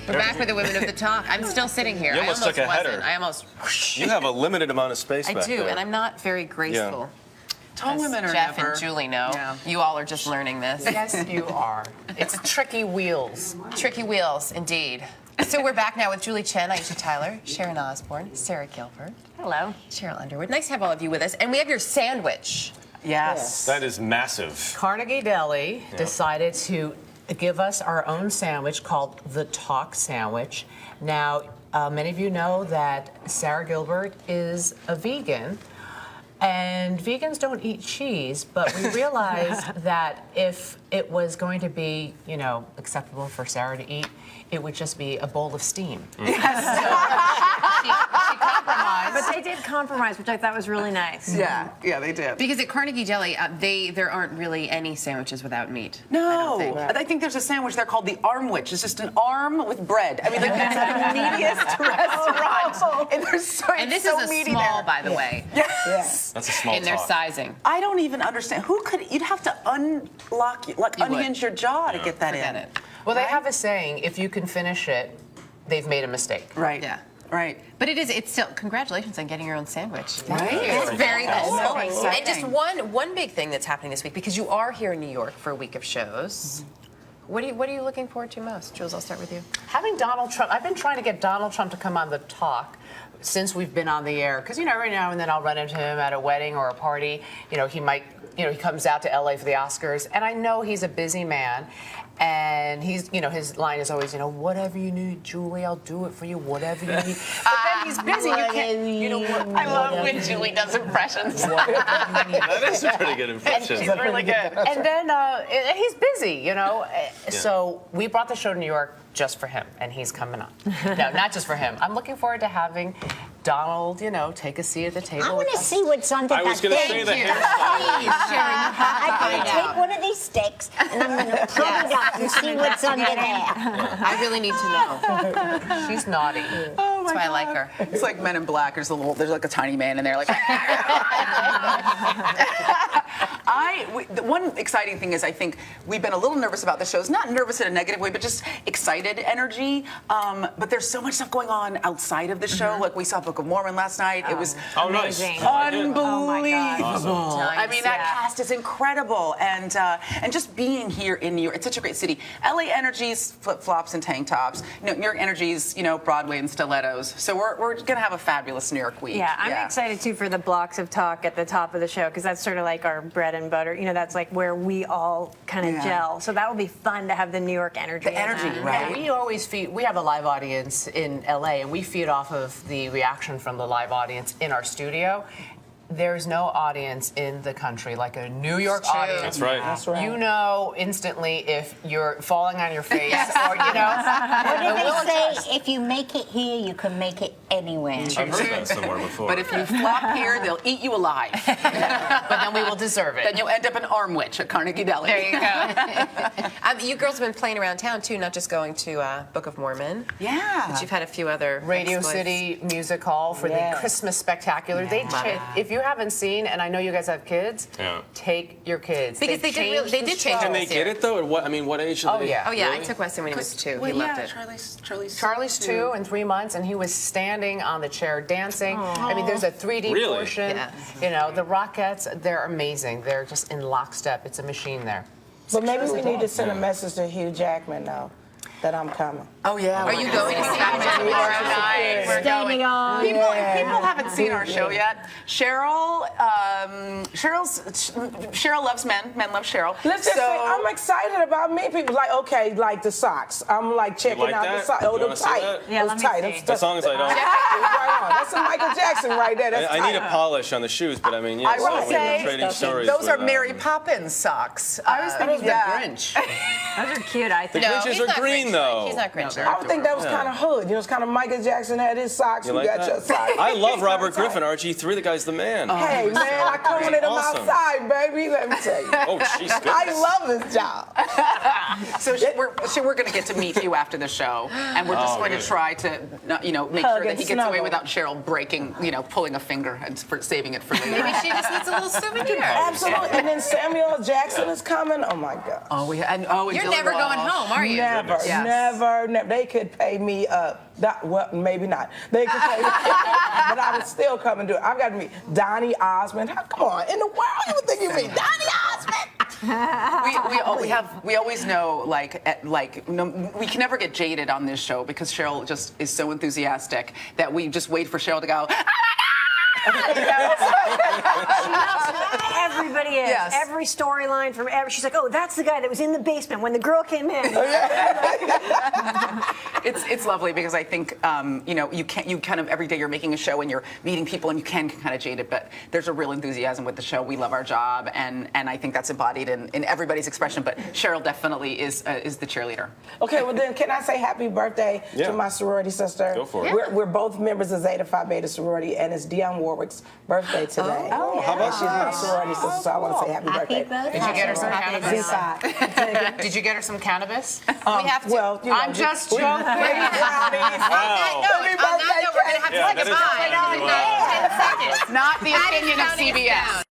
We're back with the women of the talk. I'm still sitting here. You almost took a header. I almost. You have a limited amount of space back do, there. and I'm not very graceful. Tall As women are Jeff never. and Julie know. Yeah. You all are just learning this. Yes, you are. It's tricky wheels. Tricky wheels, indeed. So we're back now with Julie Chen, Aisha Tyler, Sharon Osbourne, Sarah Gilbert. Hello. Cheryl Underwood. Nice to have all of you with us. And we have your sandwich. Yes. That is massive. Carnegie Deli decided to give us our own sandwich called the Talk Sandwich. Now, many of you know that Sarah Gilbert is a vegan. And vegans don't eat cheese, but we realized that if it was going to be, acceptable for Sarah to eat, it would just be a bowl of steam. She compromised. But they did compromise, which I thought was really nice. Yeah, they did. Because at Carnegie Deli, there aren't really any sandwiches without meat. No, think. I think there's a sandwich there called the Armwich. It's just an arm with bread. I mean, like it's the meatiest restaurant, and there's so And this so is a meaty small, there. by the way, Yes. That's a small in their talk. sizing. I don't even understand. You'd have to unhinge your jaw to get that Forget in. it. Well, they have a saying, if you can finish it, they've made a mistake. Right. Yeah. Right. But it's still, congratulations on getting your own sandwich. Right. It's very cool. So exciting. And just one big thing that's happening this week, because you are here in New York for a week of shows. What are you looking forward to most? Jules, I'll start with you. Having Donald Trump, I've been trying to get Donald Trump to come on the talk since we've been on the air. Because, every now and then I'll run into him at a wedding or a party. He might, he comes out to LA for the Oscars. And I know he's a busy man. And he's, his line is always, whatever you need, Julie, I'll do it for you, whatever you need. But then he's busy. You can't, I love when Julie does impressions. That is a pretty good impression. She's really good. And then he's busy, So we brought the show to New York just for him, and he's coming on. No, not just for him. I'm looking forward to having Donald, take a seat at the table. I want to see what's under I that was going to say thing. the hairstyle. I'm going to take one of these sticks and I'm going to pull it up and see what's under there. I really need to know. She's naughty. Oh my That's why I God. like her. It's like Men in Black. There's like a tiny man in there, like. The one exciting thing is I think we've been a little nervous about the shows. Not nervous in a negative way, but just excited energy. But there's so much stuff going on outside of the show. Like we saw Book of Mormon last night. It was Oh, nice. Amazing. unbelievable. Oh my God. Awesome. I mean, that cast is incredible, and just being here in New York, it's such a great city. LA Energy's flip-flops and tank tops. New York Energy's, Broadway and stilettos. So we're gonna have a fabulous New York week. Yeah, I'm excited too for the blocks of talk at the top of the show because that's sort of like our bread and butter. That's like where we all kind of gel. So that will be fun to have the New York energy. The energy, in that. right? We always we have a live audience in LA, and we feed off of the reaction from the live audience in our studio. There's no audience in the country like a New York audience. That's right. That's right. You know instantly if you're falling on your face or, What do they say? If you make it here, you can make it anywhere. I've heard that somewhere before. But if you flop here, they'll eat you alive. but then we will deserve it. Then you'll end up in Armwich at Carnegie Deli. There you go. You girls have been playing around town too, not just going to Book of Mormon. Yeah. But you've had a few other Radio exploits. City Music Hall for the Christmas Spectacular. If you haven't seen, and I know you guys have kids, take your kids. Because they did change Can they this get year. it though? At what age? Oh, yeah. Oh yeah, Really? I took Weston when he was 2. Well, He loved it. Charlie's 2 and 3 months, and he was standing on the chair dancing. I mean, there's a 3D Really? portion. Yeah. The Rockettes, they're amazing. They're just in lockstep. It's a machine there. But maybe we need to send a message to Hugh Jackman now that I'm coming. Oh yeah. Are you going to see him tomorrow night? We're Standing going. on. People haven't seen our show yet. Cheryl loves men. Men love Cheryl. Let's just say I'm excited about me. People like the socks. I'm like checking like out that? the socks. You Oh, them wanna see tight. that? Yeah, Those let me tight. see. As long as I don't. Right on. That's some Michael Jackson right there. That's I need a tight. polish on the shoes, but I mean, yeah. I will so say, we're trading stories. those are with, Mary Poppins socks. I was thinking yeah. the Grinch. Those are cute, I think. No, Grinches he's are not green, Grinch. though. He's not Grinch. I would think that was kind of hood. It's kind of Michael Jackson had his socks. You You like got that? your socks. I love Robert Griffin, RG3. The guy's the man. Hey, man, I come with him Awesome. outside, baby. Let me tell you. Oh, she's good. I love this job. So we're going to get to meet you after the show, and we're just going to try to, make Hug sure that and he gets away snuggle. without Cheryl breaking, pulling a finger and saving it for later. Maybe she just needs a little souvenir. Absolutely. And then Samuel Jackson is coming. Oh my God. and You're Dylan never Walsh. going home, are you? Never. Yeah. never. They could pay me well, maybe not. They could pay me, but I would still come and do it. I've got to meet Donny Osmond. Come on, in the world you would think you meet Donny Osmond? we always know we can never get jaded on this show because Cheryl just is so enthusiastic that we just wait for Cheryl to go. Everybody is. Yes. Every storyline from she's like, oh, that's the guy that was in the basement when the girl came in. It's lovely because I think you kind of every day you're making a show and you're meeting people and you can kind of jaded, but there's a real enthusiasm with the show. We love our job and I think that's embodied in everybody's expression. But Cheryl definitely is the cheerleader. Okay, well then, can I say happy birthday to my sorority sister? Go for it. We're both members of Zeta Phi Beta sorority, and it's Dionne Warwick's birthday today. Oh, how about She's my sorority sister, so I want to say happy birthday. Did you get her some cannabis? Z5. Did you get her some cannabis? We have to. Well, you know, I'm just joking. Wow. On that note, we're going to have to Yeah, say that is- goodbye. In 10 seconds. Not the opinion of CBS.